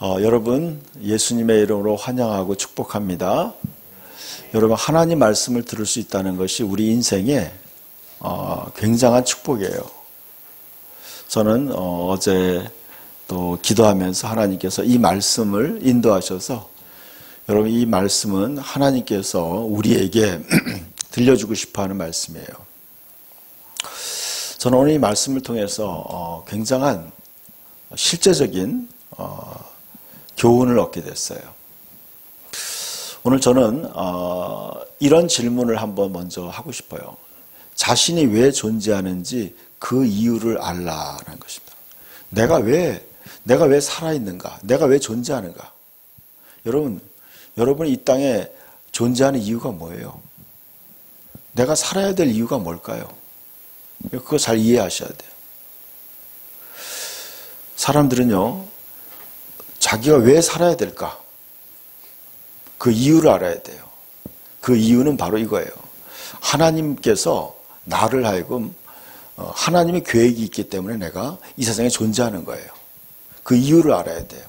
여러분 예수님의 이름으로 환영하고 축복합니다. 여러분 하나님 말씀을 들을 수 있다는 것이 우리 인생에 굉장한 축복이에요. 저는 어제 또 기도하면서 하나님께서 이 말씀을 인도하셔서 여러분 이 말씀은 하나님께서 우리에게 들려주고 싶어하는 말씀이에요. 저는 오늘 이 말씀을 통해서 굉장한 실제적인 교훈을 얻게 됐어요. 오늘 저는 이런 질문을 한번 먼저 하고 싶어요. 자신이 왜 존재하는지 그 이유를 알라라는 것입니다. 내가 왜 살아있는가? 내가 왜 존재하는가? 여러분이 이 땅에 존재하는 이유가 뭐예요? 내가 살아야 될 이유가 뭘까요? 그거 잘 이해하셔야 돼요. 사람들은요, 자기가 왜 살아야 될까? 그 이유를 알아야 돼요. 그 이유는 바로 이거예요. 하나님께서 나를 하여금 하나님의 계획이 있기 때문에 내가 이 세상에 존재하는 거예요. 그 이유를 알아야 돼요.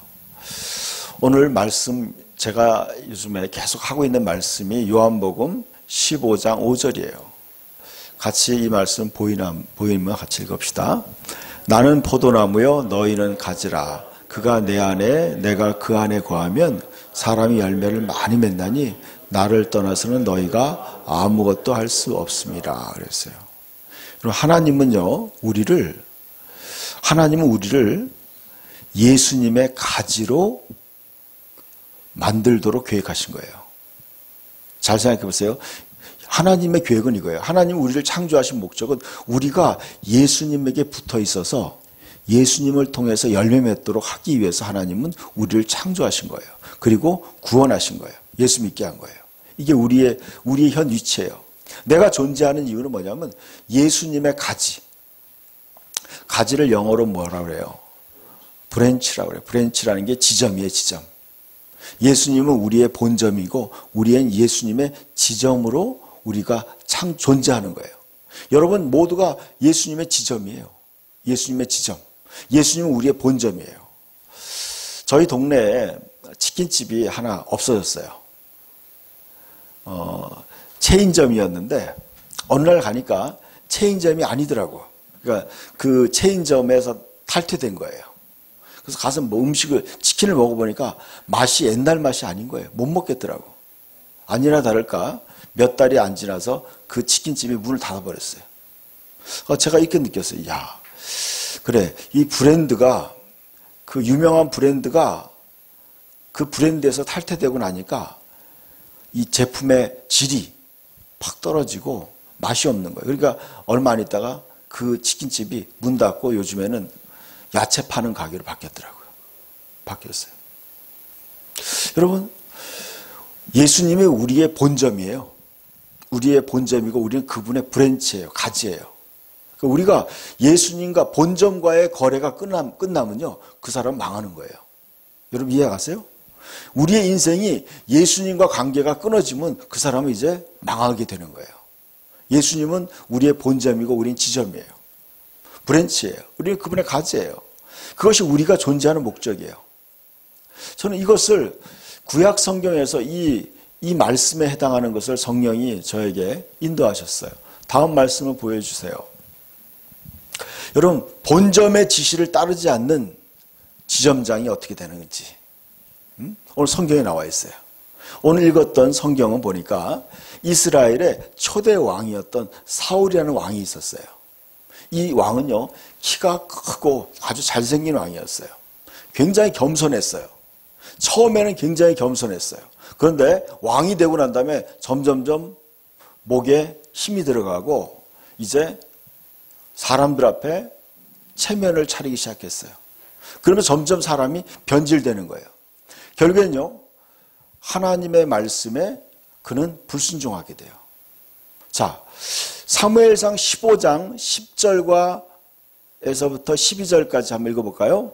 오늘 말씀 제가 요즘에 계속 하고 있는 말씀이 요한복음 15장 5절이에요. 같이 이 말씀 보이면 같이 읽읍시다. 나는 포도나무요 너희는 가지라. 그가 내 안에 내가 그 안에 거하면 사람이 열매를 많이 맺나니 나를 떠나서는 너희가 아무것도 할 수 없습니다. 그랬어요. 그럼 하나님은 우리를 예수님의 가지로 만들도록 계획하신 거예요. 잘 생각해 보세요. 하나님의 계획은 이거예요. 하나님 우리를 창조하신 목적은 우리가 예수님에게 붙어 있어서 예수님을 통해서 열매 맺도록 하기 위해서 하나님은 우리를 창조하신 거예요. 그리고 구원하신 거예요. 예수 믿게 한 거예요. 이게 우리의 현 위치예요. 내가 존재하는 이유는 뭐냐면 예수님의 가지를 영어로 뭐라고 그래요? 브랜치라고 그래요. 브랜치라는 게 지점이에요. 지점. 예수님은 우리의 본점이고 우리는 예수님의 지점으로 우리가 존재하는 거예요. 여러분 모두가 예수님의 지점이에요. 예수님의 지점. 예수님은 우리의 본점이에요. 저희 동네에 치킨집이 하나 없어졌어요. 체인점이었는데 어느 날 가니까 체인점이 아니더라고. 그러니까 그 체인점에서 탈퇴된 거예요. 그래서 가서 치킨을 먹어보니까 맛이 옛날 맛이 아닌 거예요. 못 먹겠더라고. 아니나 다를까 몇 달이 안 지나서 그 치킨집이 문을 닫아버렸어요. 제가 이렇게 느꼈어요. 야, 그래, 이 브랜드가, 그 유명한 브랜드가 그 브랜드에서 탈퇴되고 나니까 이 제품의 질이 팍 떨어지고 맛이 없는 거예요. 그러니까 얼마 안 있다가 그 치킨집이 문 닫고 요즘에는 야채 파는 가게로 바뀌었더라고요. 바뀌었어요. 여러분, 예수님이 우리의 본점이에요. 우리의 본점이고 우리는 그분의 브랜치예요. 가지예요. 우리가 예수님과 본점과의 거래가 끝나면요, 그 사람은 망하는 거예요. 여러분 이해가세요? 우리의 인생이 예수님과 관계가 끊어지면 그 사람은 이제 망하게 되는 거예요. 예수님은 우리의 본점이고 우리는 지점이에요. 브랜치예요. 우리는 그분의 가지예요. 그것이 우리가 존재하는 목적이에요. 저는 이것을 구약 성경에서 이 말씀에 해당하는 것을 성령이 저에게 인도하셨어요. 다음 말씀을 보여주세요. 여러분, 본점의 지시를 따르지 않는 지점장이 어떻게 되는지 오늘 성경에 나와 있어요. 오늘 읽었던 성경은 보니까 이스라엘의 초대 왕이었던 사울이라는 왕이 있었어요. 이 왕은요, 키가 크고 아주 잘생긴 왕이었어요. 굉장히 겸손했어요. 처음에는 굉장히 겸손했어요. 그런데 왕이 되고 난 다음에 점점점 목에 힘이 들어가고 이제 사람들 앞에 체면을 차리기 시작했어요. 그러면 점점 사람이 변질되는 거예요. 결국엔요, 하나님의 말씀에 그는 불순종하게 돼요. 자, 사무엘상 15장 10절에서부터 12절까지 한번 읽어볼까요?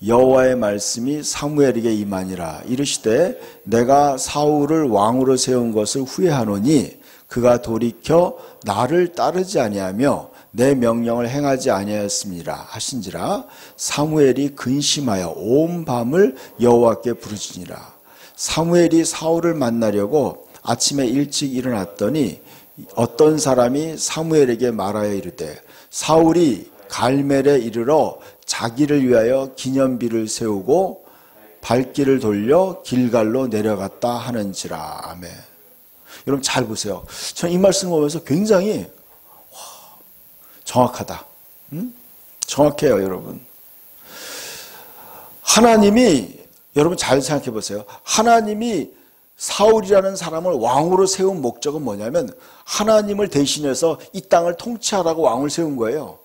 여호와의 말씀이 사무엘에게 임하니라. 이르시되 내가 사울을 왕으로 세운 것을 후회하노니 그가 돌이켜 나를 따르지 아니하며 내 명령을 행하지 아니하였습니다 하신지라. 사무엘이 근심하여 온 밤을 여호와께 부르짖으니라. 사무엘이 사울을 만나려고 아침에 일찍 일어났더니 어떤 사람이 사무엘에게 말하여 이르되 사울이 갈멜에 이르러 자기를 위하여 기념비를 세우고 발길을 돌려 길갈로 내려갔다 하는지라. 아멘. 여러분 잘 보세요. 저는 이 말씀 보면서 굉장히 정확하다. 정확해요, 여러분. 하나님이, 여러분 잘 생각해 보세요. 하나님이 사울이라는 사람을 왕으로 세운 목적은 뭐냐면 하나님을 대신해서 이 땅을 통치하라고 왕을 세운 거예요.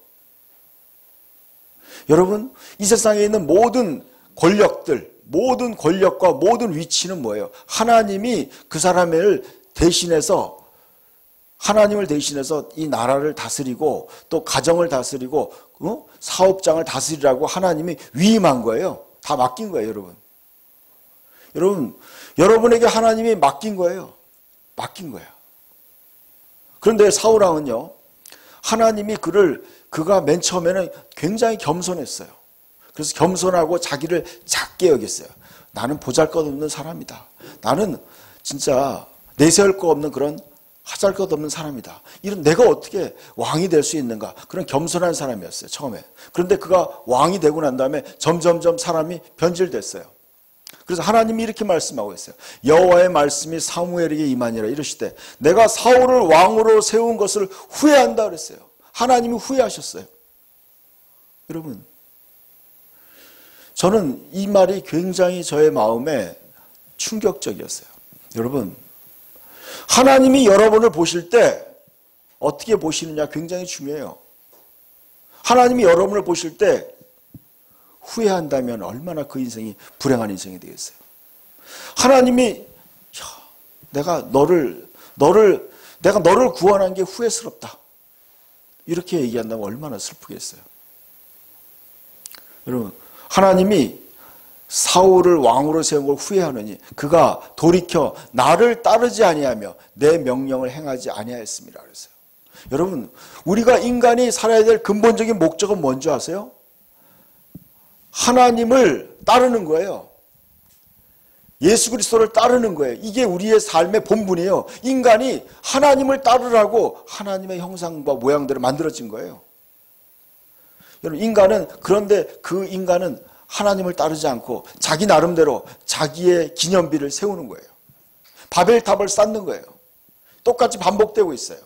여러분, 이 세상에 있는 모든 권력들, 모든 권력과 모든 위치는 뭐예요? 하나님이 그 사람을 대신해서, 하나님을 대신해서 이 나라를 다스리고 또 가정을 다스리고 사업장을 다스리라고 하나님이 위임한 거예요. 다 맡긴 거예요, 여러분. 여러분에게 하나님이 맡긴 거예요. 맡긴 거예요. 그런데 사울왕은요, 하나님이 그가 맨 처음에는 굉장히 겸손했어요. 그래서 겸손하고 자기를 작게 여겼어요. 나는 보잘것없는 사람이다. 나는 진짜 내세울 거 없는 그런 하잘것없는 사람이다. 이런 내가 어떻게 왕이 될 수 있는가? 그런 겸손한 사람이었어요, 처음에. 그런데 그가 왕이 되고 난 다음에 점점점 사람이 변질됐어요. 그래서 하나님이 이렇게 말씀하고 있어요. 여호와의 말씀이 사무엘에게 임하니라 이르시되 내가 사울을 왕으로 세운 것을 후회한다 그랬어요. 하나님이 후회하셨어요. 여러분, 저는 이 말이 굉장히 저의 마음에 충격적이었어요. 여러분, 하나님이 여러분을 보실 때 어떻게 보시느냐 굉장히 중요해요. 하나님이 여러분을 보실 때 후회한다면 얼마나 그 인생이 불행한 인생이 되겠어요. 하나님이 내가 너를 구원한 게 후회스럽다 이렇게 얘기한다면 얼마나 슬프겠어요. 여러분, 하나님이 사울을 왕으로 세운 걸 후회하느니 그가 돌이켜 나를 따르지 아니하며 내 명령을 행하지 아니하였습니다 그랬어요. 여러분, 우리가 인간이 살아야 될 근본적인 목적은 뭔지 아세요? 하나님을 따르는 거예요. 예수 그리스도를 따르는 거예요. 이게 우리의 삶의 본분이에요. 인간이 하나님을 따르라고 하나님의 형상과 모양대로 만들어진 거예요. 여러분, 그런데 그 인간은 하나님을 따르지 않고 자기 나름대로 자기의 기념비를 세우는 거예요. 바벨탑을 쌓는 거예요. 똑같이 반복되고 있어요.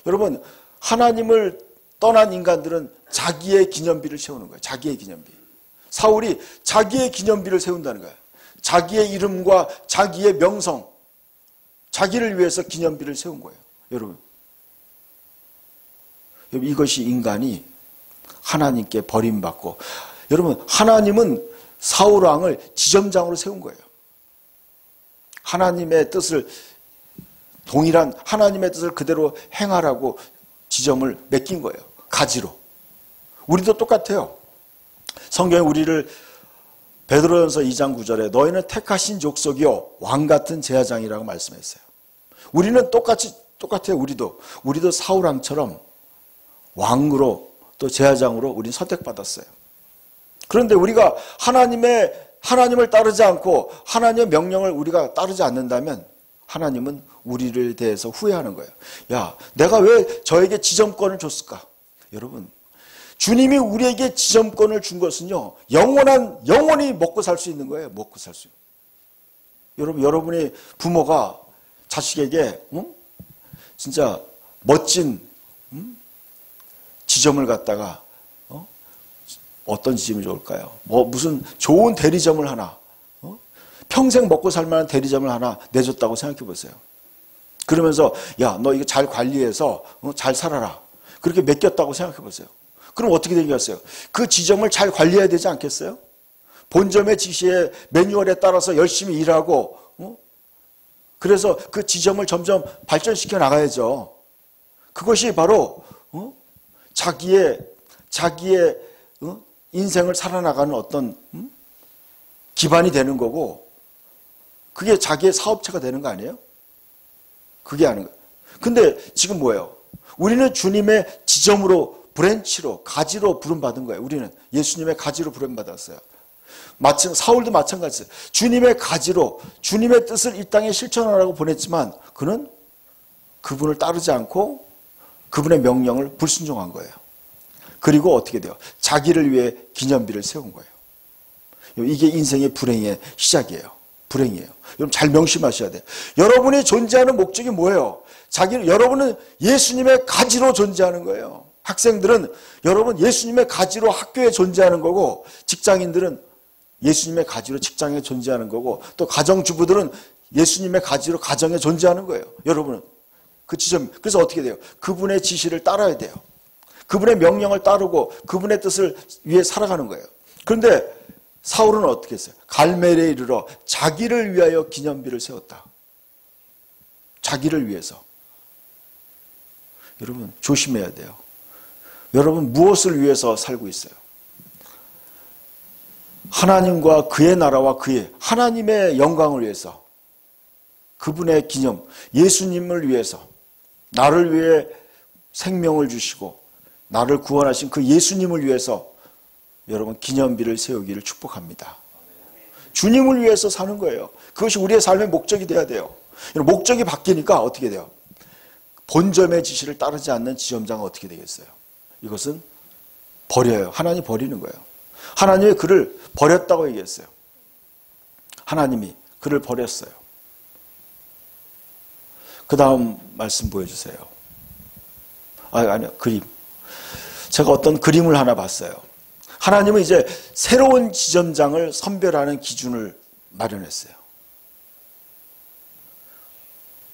여러분, 하나님을 떠난 인간들은 자기의 기념비를 세우는 거예요. 자기의 기념비. 사울이 자기의 기념비를 세운다는 거예요. 자기의 이름과 자기의 명성, 자기를 위해서 기념비를 세운 거예요. 여러분, 이것이 인간이 하나님께 버림받고, 여러분, 하나님은 사울왕을 지점장으로 세운 거예요. 하나님의 뜻을, 동일한 하나님의 뜻을 그대로 행하라고 지점을 맡긴 거예요. 가지로. 우리도 똑같아요. 성경에 우리를 베드로전서 2장 9절에 너희는 택하신 족속이요 왕 같은 제사장이라고 말씀했어요. 우리는 똑같아요. 우리도 사울왕처럼 왕으로 또 제사장으로 우리는 선택받았어요. 그런데 우리가 하나님을 따르지 않고 하나님의 명령을 우리가 따르지 않는다면 하나님은 우리를 대해서 후회하는 거예요. 야, 내가 왜 저에게 지점권을 줬을까? 여러분, 주님이 우리에게 지점권을 준 것은요, 영원히 먹고 살 수 있는 거예요. 먹고 살 수 있는. 여러분, 여러분의 부모가 자식에게 진짜 멋진 지점을 갖다가 어떤 지점이 좋을까요? 무슨 좋은 대리점을 하나, 평생 먹고 살 만한 대리점을 하나 내줬다고 생각해 보세요. 그러면서 야, 너 이거 잘 관리해서 잘 살아라. 그렇게 맡겼다고 생각해 보세요. 그럼 어떻게 되겠어요? 그 지점을 잘 관리해야 되지 않겠어요? 본점의 지시에 매뉴얼에 따라서 열심히 일하고 그래서 그 지점을 점점 발전시켜 나가야죠. 그것이 바로 자기의 인생을 살아나가는 어떤 기반이 되는 거고 그게 자기의 사업체가 되는 거 아니에요? 그게 아닌 거예요. 근데 지금 뭐예요? 우리는 주님의 지점으로, 브랜치로, 가지로 부름받은 거예요. 우리는 예수님의 가지로 부름받았어요. 사울도 마찬가지예요. 주님의 가지로 주님의 뜻을 이 땅에 실천하라고 보냈지만 그는 그분을 따르지 않고 그분의 명령을 불순종한 거예요. 그리고 어떻게 돼요? 자기를 위해 기념비를 세운 거예요. 이게 인생의 불행의 시작이에요. 불행이에요. 여러분 잘 명심하셔야 돼요. 여러분이 존재하는 목적이 뭐예요? 여러분은 예수님의 가지로 존재하는 거예요. 학생들은 여러분 예수님의 가지로 학교에 존재하는 거고, 직장인들은 예수님의 가지로 직장에 존재하는 거고, 또 가정주부들은 예수님의 가지로 가정에 존재하는 거예요. 여러분은 그 지점. 그래서 어떻게 돼요? 그분의 지시를 따라야 돼요. 그분의 명령을 따르고 그분의 뜻을 위해 살아가는 거예요. 그런데 사울은 어떻게 했어요? 갈멜에 이르러 자기를 위하여 기념비를 세웠다. 자기를 위해서. 여러분 조심해야 돼요. 여러분 무엇을 위해서 살고 있어요? 하나님과 그의 나라와 하나님의 영광을 위해서, 그분의 기념, 예수님을 위해서, 나를 위해 생명을 주시고 나를 구원하신 그 예수님을 위해서 여러분 기념비를 세우기를 축복합니다. 주님을 위해서 사는 거예요. 그것이 우리의 삶의 목적이 돼야 돼요. 목적이 바뀌니까 어떻게 돼요? 본점의 지시를 따르지 않는 지점장은 어떻게 되겠어요? 이것은 버려요. 하나님 버리는 거예요. 하나님이 그를 버렸다고 얘기했어요. 하나님이 그를 버렸어요. 그 다음 말씀 보여주세요. 아니요, 그림. 제가 어떤 그림을 하나 봤어요. 하나님은 이제 새로운 지점장을 선별하는 기준을 마련했어요.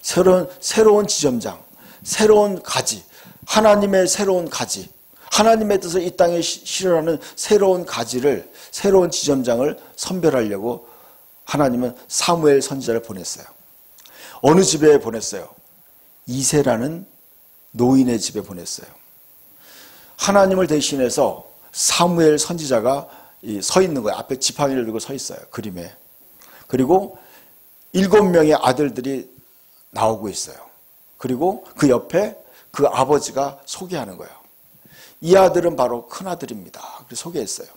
새로운 지점장, 새로운 가지, 하나님의 새로운 가지, 하나님의 뜻을 이 땅에 실현하는 새로운 가지를, 새로운 지점장을 선별하려고 하나님은 사무엘 선지자를 보냈어요. 어느 집에 보냈어요? 이새라는 노인의 집에 보냈어요. 하나님을 대신해서 사무엘 선지자가 서 있는 거예요. 앞에 지팡이를 들고 서 있어요. 그림에. 그리고 7명의 아들들이 나오고 있어요. 그리고 그 옆에 그 아버지가 소개하는 거예요. 이 아들은 바로 큰아들입니다. 그렇게 소개했어요.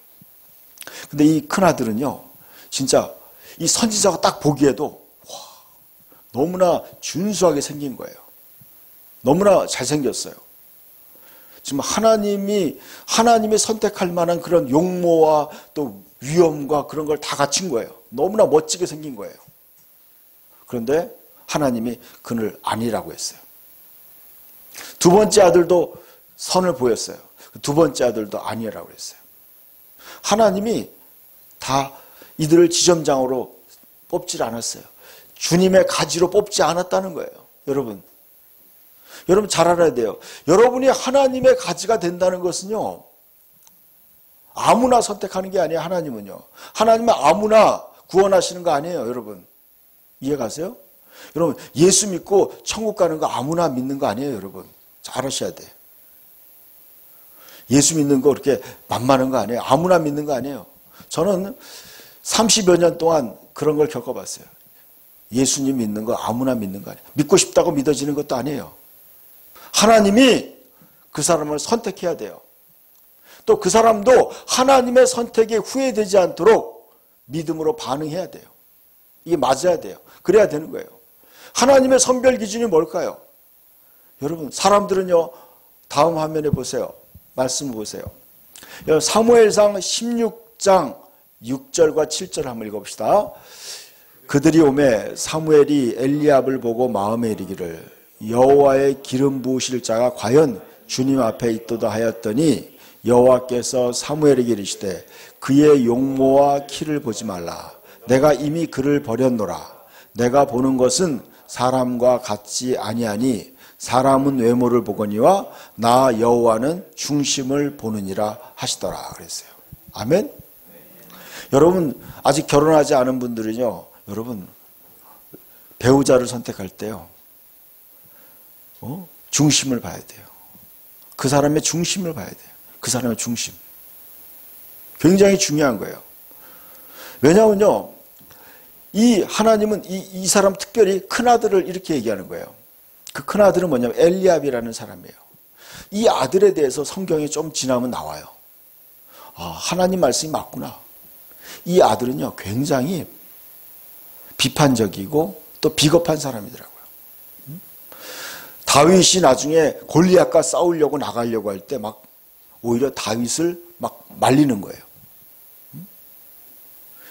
근데 이 큰아들은요, 진짜 이 선지자가 딱 보기에도 너무나 준수하게 생긴 거예요. 너무나 잘생겼어요. 지금 하나님이 선택할 만한 그런 용모와 또 위엄과 그런 걸 다 갖춘 거예요. 너무나 멋지게 생긴 거예요. 그런데 하나님이 그를 아니라고 했어요. 두 번째 아들도 선을 보였어요. 두 번째 아들도 아니라고 했어요. 하나님이 다 이들을 지점장으로 뽑질 않았어요. 주님의 가지로 뽑지 않았다는 거예요. 여러분 잘 알아야 돼요. 여러분이 하나님의 가지가 된다는 것은요, 아무나 선택하는 게 아니에요. 하나님은 아무나 구원하시는 거 아니에요. 여러분 이해 가세요? 여러분 예수 믿고 천국 가는 거 아무나 믿는 거 아니에요. 여러분 잘 아셔야 돼요. 예수 믿는 거 그렇게 만만한 거 아니에요. 아무나 믿는 거 아니에요. 저는 30여 년 동안 그런 걸 겪어봤어요. 예수님 믿는 거 아무나 믿는 거 아니에요. 믿고 싶다고 믿어지는 것도 아니에요. 하나님이 그 사람을 선택해야 돼요. 또 그 사람도 하나님의 선택에 후회되지 않도록 믿음으로 반응해야 돼요. 이게 맞아야 돼요. 그래야 되는 거예요. 하나님의 선별 기준이 뭘까요? 여러분 사람들은요, 다음 화면에 보세요. 말씀 보세요. 사무엘상 16장 6절과 7절 한번 읽어봅시다. 그들이 오매 사무엘이 엘리압을 보고 마음에 이르기를 여호와의 기름 부으실 자가 과연 주님 앞에 있도다 하였더니 여호와께서 사무엘에게 이르시되 그의 용모와 키를 보지 말라. 내가 이미 그를 버렸노라. 내가 보는 것은 사람과 같지 아니하니 사람은 외모를 보거니와 나 여호와는 중심을 보느니라 하시더라 그랬어요. 아멘. 여러분 아직 결혼하지 않은 분들은요, 여러분 배우자를 선택할 때요, 중심을 봐야 돼요. 그 사람의 중심을 봐야 돼요. 그 사람의 중심. 굉장히 중요한 거예요. 왜냐하면요, 이 하나님은 이 사람 특별히 큰아들을 이렇게 얘기하는 거예요. 그 큰아들은 뭐냐면 엘리압이라는 사람이에요. 이 아들에 대해서 성경에 좀 지나면 나와요. 아, 하나님 말씀이 맞구나. 이 아들은요, 굉장히 비판적이고 또 비겁한 사람이더라고요. 다윗이 나중에 골리앗과 싸우려고 나가려고 할 때 막 오히려 다윗을 막 말리는 거예요.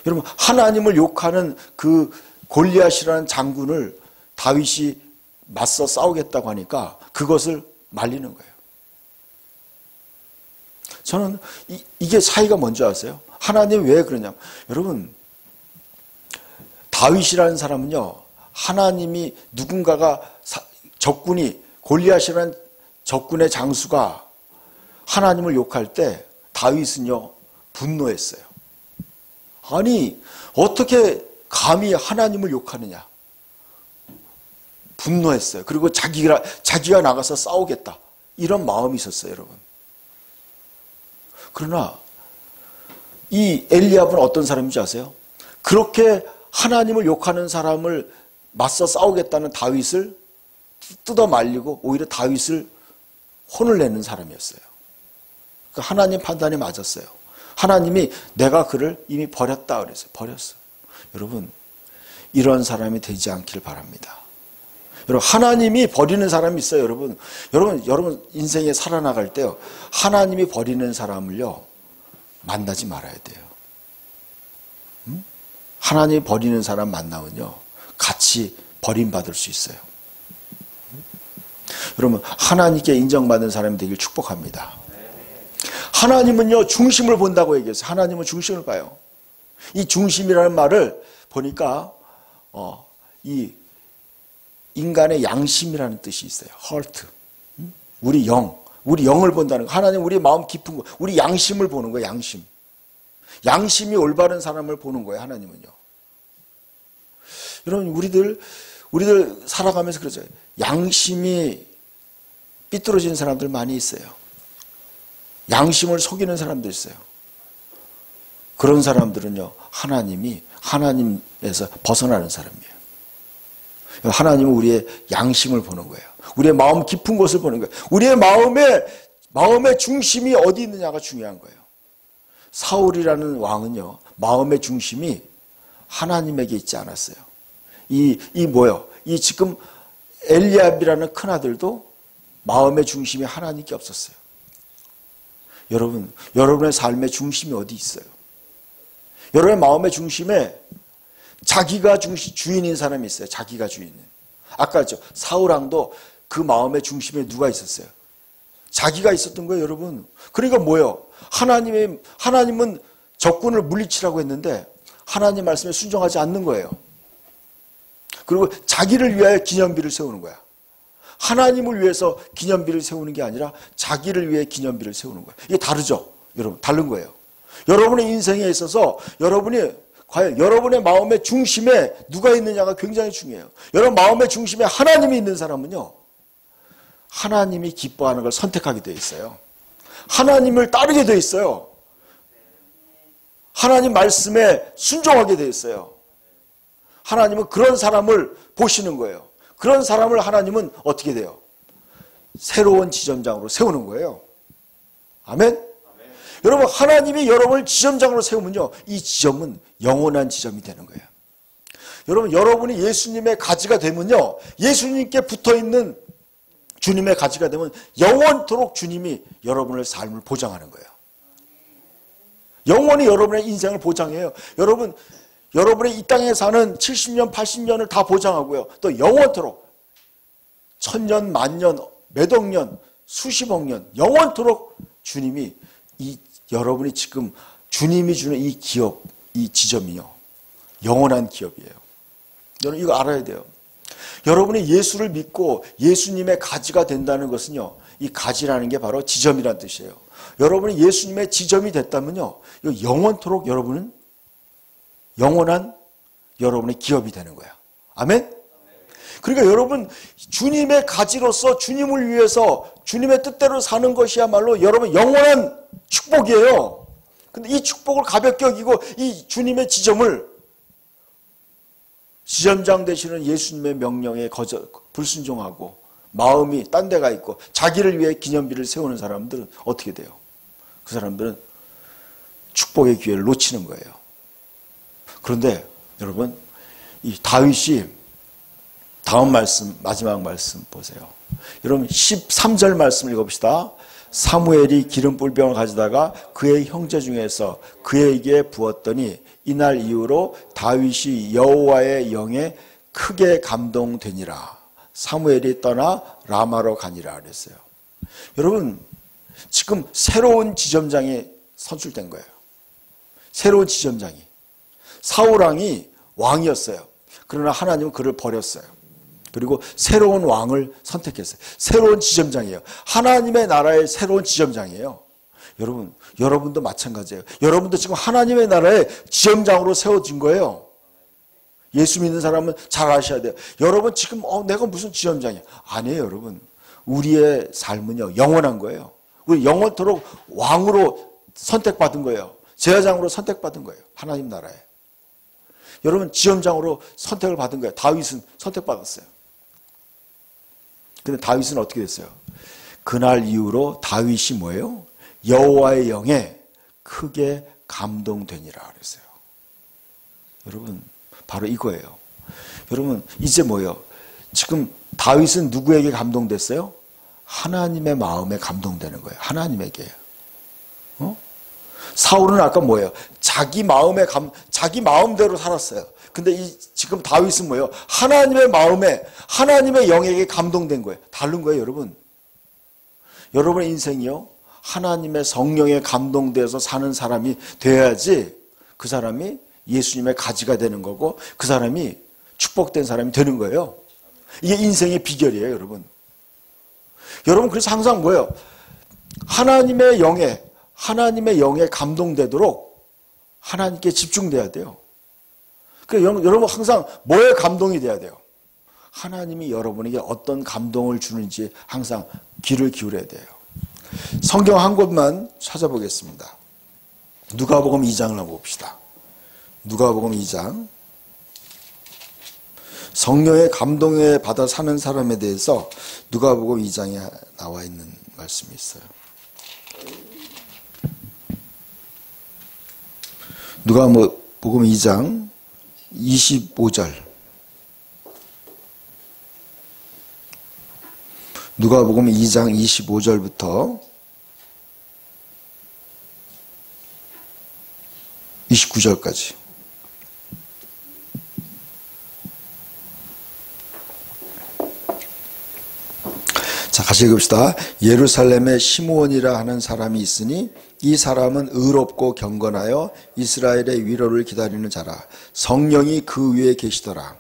여러분, 하나님을 욕하는 그 골리앗이라는 장군을 다윗이 맞서 싸우겠다고 하니까 그것을 말리는 거예요. 저는 이게 차이가 뭔지 아세요? 하나님 왜 그러냐면, 여러분, 다윗이라는 사람은요, 하나님이 누군가가 적군이 골리앗이라는 적군의 장수가 하나님을 욕할 때 다윗은요 분노했어요. 아니 어떻게 감히 하나님을 욕하느냐. 분노했어요. 그리고 자기가 나가서 싸우겠다. 이런 마음이 있었어요, 여러분. 그러나 이 엘리압은 어떤 사람인지 아세요? 그렇게 하나님을 욕하는 사람을 맞서 싸우겠다는 다윗을 뜯어 말리고 오히려 다윗을 혼을 내는 사람이었어요. 하나님 판단이 맞았어요. 하나님이 내가 그를 이미 버렸다 그랬어요. 버렸어요. 여러분, 이런 사람이 되지 않길 바랍니다. 여러분, 하나님이 버리는 사람이 있어요, 여러분. 여러분 인생에 살아나갈 때요, 하나님이 버리는 사람을요 만나지 말아야 돼요. 하나님이 버리는 사람 만나면요 같이 버림받을 수 있어요. 여러분, 하나님께 인정받는 사람이 되길 축복합니다. 하나님은요 중심을 본다고 얘기했어요. 하나님은 중심을 봐요. 이 중심이라는 말을 보니까 이 인간의 양심이라는 뜻이 있어요. heart. 우리 영을 본다는 거. 하나님 우리 마음 깊은 거, 우리 양심을 보는 거예요. 양심이 올바른 사람을 보는 거예요. 하나님은요. 여러분, 우리들 살아가면서 그러죠. 양심이 삐뚤어지는 사람들 많이 있어요. 양심을 속이는 사람도 있어요. 그런 사람들은요, 하나님에서 벗어나는 사람이에요. 하나님은 우리의 양심을 보는 거예요. 우리의 마음 깊은 곳을 보는 거예요. 우리의 마음의 중심이 어디 있느냐가 중요한 거예요. 사울이라는 왕은요, 마음의 중심이 하나님에게 있지 않았어요. 이 지금 엘리압이라는 큰아들도 마음의 중심이 하나님께 없었어요. 여러분, 여러분의 삶의 중심이 어디 있어요? 여러분의 마음의 중심에 자기가 주인인 사람이 있어요. 자기가 주인은. 아까 했죠. 사울왕도 그 마음의 중심에 누가 있었어요? 자기가 있었던 거예요, 여러분. 그러니까 뭐예요? 하나님은 적군을 물리치라고 했는데 하나님 말씀에 순종하지 않는 거예요. 그리고 자기를 위하여 기념비를 세우는 거야. 하나님을 위해서 기념비를 세우는 게 아니라 자기를 위해 기념비를 세우는 거예요. 이게 다르죠? 여러분, 다른 거예요. 여러분의 인생에 있어서 과연 여러분의 마음의 중심에 누가 있느냐가 굉장히 중요해요. 여러분 마음의 중심에 하나님이 있는 사람은요, 하나님이 기뻐하는 걸 선택하게 돼 있어요. 하나님을 따르게 돼 있어요. 하나님 말씀에 순종하게 돼 있어요. 하나님은 그런 사람을 보시는 거예요. 그런 사람을 하나님은 어떻게 돼요? 새로운 지점장으로 세우는 거예요. 아멘? 여러분, 하나님이 여러분을 지점장으로 세우면요, 이 지점은 영원한 지점이 되는 거예요. 여러분, 여러분이 예수님의 가지가 되면요, 예수님께 붙어있는 주님의 가지가 되면 영원토록 주님이 여러분의 삶을 보장하는 거예요. 영원히 여러분의 인생을 보장해요. 여러분의 이 땅에 사는 70년, 80년을 다 보장하고요. 또 영원토록 1000년, 만년, 몇억 년, 수십억 년, 영원토록 주님이 여러분이 지금 주님이 주는 이 기업, 이 지점이요, 영원한 기업이에요. 여러분 이거 알아야 돼요. 여러분이 예수를 믿고 예수님의 가지가 된다는 것은요, 이 가지라는 게 바로 지점이라는 뜻이에요. 여러분이 예수님의 지점이 됐다면요, 영원토록 여러분은 영원한 여러분의 기업이 되는 거야. 아멘? 그러니까 여러분, 주님의 가지로서 주님을 위해서 주님의 뜻대로 사는 것이야말로 여러분 영원한 축복이에요. 근데 이 축복을 가볍게 여기고 이 주님의 지점장 되시는 예수님의 명령에 불순종하고 마음이 딴 데가 있고 자기를 위해 기념비를 세우는 사람들은 어떻게 돼요? 그 사람들은 축복의 기회를 놓치는 거예요. 그런데 여러분, 이 다윗이 다음 말씀, 마지막 말씀 보세요. 여러분 13절 말씀 읽어봅시다. 사무엘이 기름불병을 가져다가 그의 형제 중에서 그에게 부었더니 이날 이후로 다윗이 여호와의 영에 크게 감동되니라. 사무엘이 떠나 라마로 가니라 그랬어요. 여러분, 지금 새로운 지점장이 선출된 거예요. 새로운 지점장이. 사울왕이 왕이었어요. 그러나 하나님은 그를 버렸어요. 그리고 새로운 왕을 선택했어요. 새로운 지점장이에요. 하나님의 나라의 새로운 지점장이에요. 여러분, 여러분도 마찬가지예요. 여러분도 지금 하나님의 나라의 지점장으로 세워진 거예요. 예수 믿는 사람은 잘 아셔야 돼요. 여러분 지금 내가 무슨 지점장이야. 아니에요, 여러분. 우리의 삶은요, 영원한 거예요. 우리 영원토록 왕으로 선택받은 거예요. 제사장으로 선택받은 거예요. 하나님 나라에. 여러분 지점장으로 선택을 받은 거예요. 다윗은 선택받았어요. 근데 다윗은 어떻게 됐어요? 그날 이후로 다윗이 뭐예요? 여호와의 영에 크게 감동되니라 그랬어요. 여러분 바로 이거예요. 여러분 이제 뭐예요? 지금 다윗은 누구에게 감동됐어요? 하나님의 마음에 감동되는 거예요. 하나님에게. 사울은 아까 뭐예요? 자기 마음대로 살았어요. 근데 지금 다윗은 뭐예요? 하나님의 마음에, 하나님의 영에게 감동된 거예요. 다른 거예요, 여러분. 여러분의 인생이요, 하나님의 성령에 감동돼서 사는 사람이 돼야지 그 사람이 예수님의 가지가 되는 거고 그 사람이 축복된 사람이 되는 거예요. 이게 인생의 비결이에요, 여러분. 여러분 그래서 항상 뭐예요? 하나님의 영에 감동되도록 하나님께 집중돼야 돼요. 그러니까 여러분 항상 뭐에 감동이 돼야 돼요? 하나님이 여러분에게 어떤 감동을 주는지 항상 귀를 기울여야 돼요. 성경 한 곳만 찾아보겠습니다. 누가복음 2장을 한번 봅시다. 누가복음 2장. 성령의 감동에 받아 사는 사람에 대해서 누가복음 2장에 나와 있는 말씀이 있어요. 누가복음 2장 25절. 누가복음 2장 25절부터 29절까지. 자, 같이 읽읍시다. 예루살렘에 시므온이라 하는 사람이 있으니 이 사람은 의롭고 경건하여 이스라엘의 위로를 기다리는 자라. 성령이 그 위에 계시더라.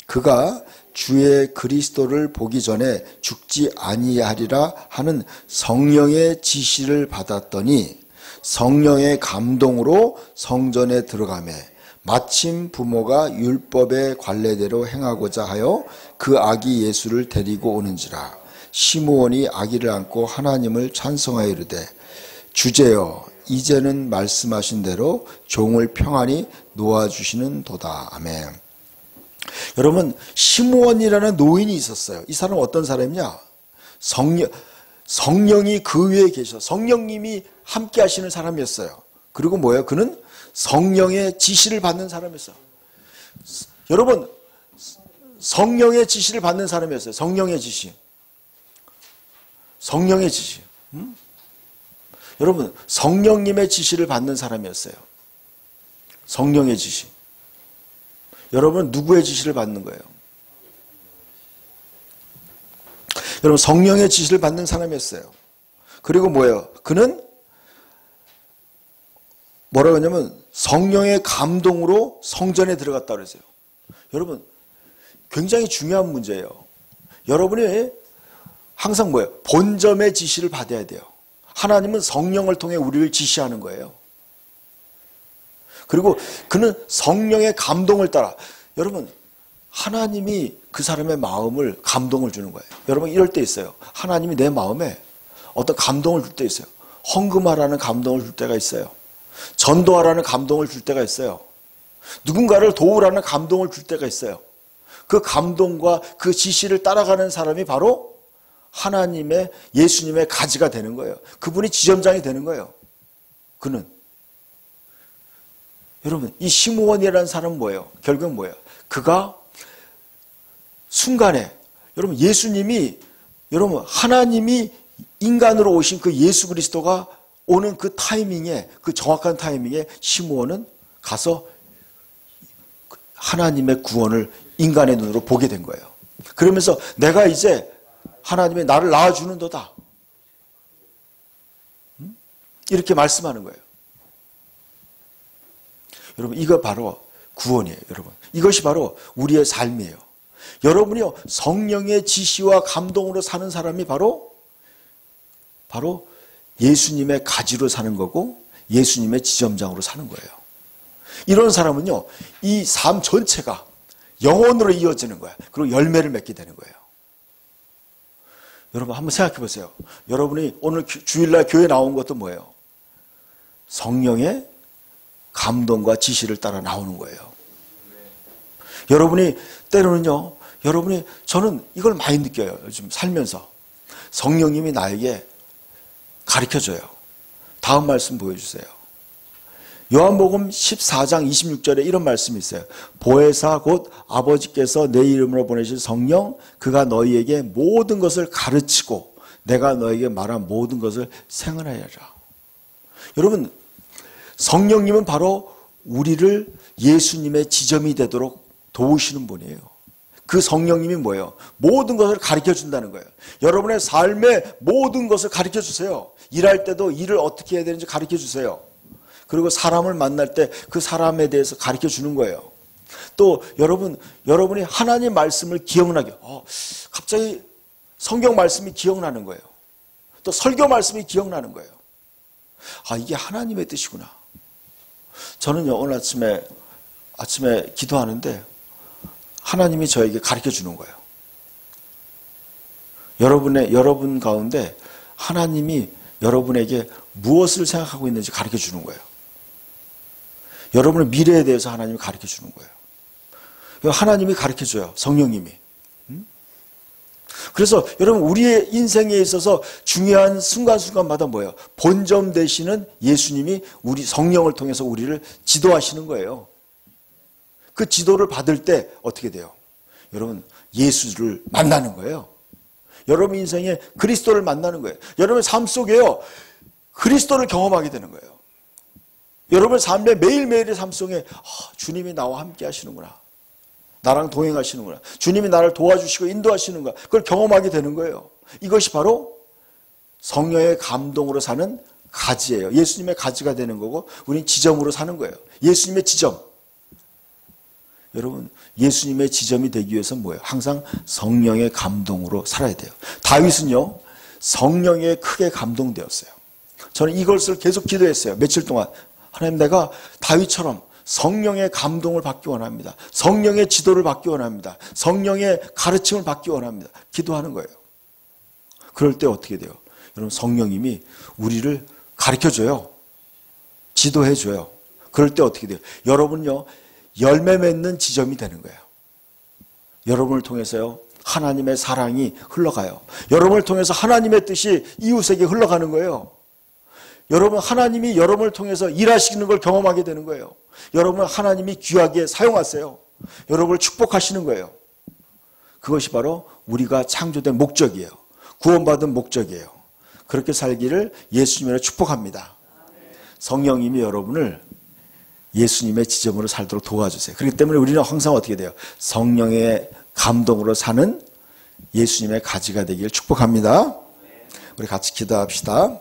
그가 주의 그리스도를 보기 전에 죽지 아니하리라 하는 성령의 지시를 받았더니 성령의 감동으로 성전에 들어가매 마침 부모가 율법의 관례대로 행하고자 하여 그 아기 예수를 데리고 오는지라. 시므온이 아기를 안고 하나님을 찬송하여 이르되 주제여 이제는 말씀하신 대로 종을 평안히 놓아주시는 도다. 아멘. 여러분 시므온이라는 노인이 있었어요. 이 사람은 어떤 사람이냐? 성령이 그 위에 계셔. 성령님이 함께 하시는 사람이었어요. 그리고 뭐예요? 그는 성령의 지시를 받는 사람이었어요. 여러분 성령의 지시를 받는 사람이었어요. 성령의 지시. 성령의 지시. 여러분 성령님의 지시를 받는 사람이었어요. 성령의 지시. 여러분 누구의 지시를 받는 거예요? 여러분 성령의 지시를 받는 사람이었어요. 그리고 뭐예요? 그는 뭐라고 하냐면 성령의 감동으로 성전에 들어갔다 그랬어요. 여러분 굉장히 중요한 문제예요. 여러분이 항상 뭐예요? 본점의 지시를 받아야 돼요. 하나님은 성령을 통해 우리를 지시하는 거예요. 그리고 그는 성령의 감동을 따라. 여러분 하나님이 그 사람의 마음을 감동을 주는 거예요. 여러분 이럴 때 있어요. 하나님이 내 마음에 어떤 감동을 줄 때 있어요. 헌금하라는 감동을 줄 때가 있어요. 전도하라는 감동을 줄 때가 있어요. 누군가를 도우라는 감동을 줄 때가 있어요. 그 감동과 그 지시를 따라가는 사람이 바로 하나님의 예수님의 가지가 되는 거예요. 그분이 지점장이 되는 거예요. 그는. 여러분, 이 시므온이라는 사람은 뭐예요? 결국 뭐예요? 그가 순간에 여러분 여러분 하나님이 인간으로 오신 그 예수 그리스도가 오는 그 타이밍에, 그 정확한 타이밍에 시므온은 가서 하나님의 구원을 인간의 눈으로 보게 된 거예요. 그러면서 내가 이제 하나님이 나를 낳아주는도다. 이렇게 말씀하는 거예요. 여러분, 이거 바로 구원이에요. 여러분, 이것이 바로 우리의 삶이에요. 여러분이요, 성령의 지시와 감동으로 사는 사람이 바로 예수님의 가지로 사는 거고 예수님의 지점장으로 사는 거예요. 이런 사람은요, 이 삶 전체가 영혼으로 이어지는 거야. 그리고 열매를 맺게 되는 거예요. 여러분, 한번 생각해 보세요. 여러분이 오늘 주일날 교회 나온 것도 뭐예요? 성령의 감동과 지시를 따라 나오는 거예요. 여러분이 때로는요, 저는 이걸 많이 느껴요. 요즘 살면서. 성령님이 나에게 가르쳐줘요. 다음 말씀 보여주세요. 요한복음 14장 26절에 이런 말씀이 있어요. 보혜사 곧 아버지께서 내 이름으로 보내신 성령, 그가 너희에게 모든 것을 가르치고 내가 너에게 말한 모든 것을 생활하여라. 여러분, 성령님은 바로 우리를 예수님의 지점이 되도록 도우시는 분이에요. 그 성령님이 뭐예요? 모든 것을 가르쳐 준다는 거예요. 여러분의 삶의 모든 것을 가르쳐 주세요. 일할 때도 일을 어떻게 해야 되는지 가르쳐 주세요. 그리고 사람을 만날 때 그 사람에 대해서 가르쳐 주는 거예요. 또 여러분이 하나님 말씀을 기억나게, 갑자기 성경 말씀이 기억나는 거예요. 또 설교 말씀이 기억나는 거예요. 이게 하나님의 뜻이구나. 저는요, 오늘 아침에 기도하는데 하나님이 저에게 가르쳐 주는 거예요. 여러분 가운데 하나님이 여러분에게 무엇을 생각하고 있는지 가르쳐 주는 거예요. 여러분의 미래에 대해서 하나님이 가르쳐 주는 거예요. 하나님이 가르쳐 줘요. 성령님이. 그래서 여러분, 우리의 인생에 있어서 중요한 순간순간마다 뭐예요? 본점 되시는 예수님이 우리 성령을 통해서 우리를 지도하시는 거예요. 그 지도를 받을 때 어떻게 돼요? 여러분, 예수를 만나는 거예요. 여러분 인생에 그리스도를 만나는 거예요. 여러분의 삶 속에요, 그리스도를 경험하게 되는 거예요. 여러분의 삶의 매일매일의 삶 속에 주님이 나와 함께 하시는구나. 나랑 동행하시는구나. 주님이 나를 도와주시고 인도하시는구나. 그걸 경험하게 되는 거예요. 이것이 바로 성령의 감동으로 사는 가지예요. 예수님의 가지가 되는 거고 우리는 지점으로 사는 거예요. 예수님의 지점. 여러분, 예수님의 지점이 되기 위해서는 뭐예요? 항상 성령의 감동으로 살아야 돼요. 다윗은요, 성령에 크게 감동되었어요. 저는 이것을 계속 기도했어요. 며칠 동안. 하나님, 내가 다윗처럼 성령의 감동을 받기 원합니다. 성령의 지도를 받기 원합니다. 성령의 가르침을 받기 원합니다. 기도하는 거예요. 그럴 때 어떻게 돼요? 여러분, 성령님이 우리를 가르쳐줘요. 지도해줘요. 그럴 때 어떻게 돼요? 여러분요, 열매 맺는 지점이 되는 거예요. 여러분을 통해서요, 하나님의 사랑이 흘러가요. 여러분을 통해서 하나님의 뜻이 이웃에게 흘러가는 거예요. 여러분, 하나님이 여러분을 통해서 일하시는 걸 경험하게 되는 거예요. 여러분, 하나님이 귀하게 사용하세요. 여러분을 축복하시는 거예요. 그것이 바로 우리가 창조된 목적이에요. 구원받은 목적이에요. 그렇게 살기를 예수님으로 축복합니다. 성령님이 여러분을 예수님의 지점으로 살도록 도와주세요. 그렇기 때문에 우리는 항상 어떻게 돼요? 성령의 감동으로 사는 예수님의 가지가 되기를 축복합니다. 우리 같이 기도합시다.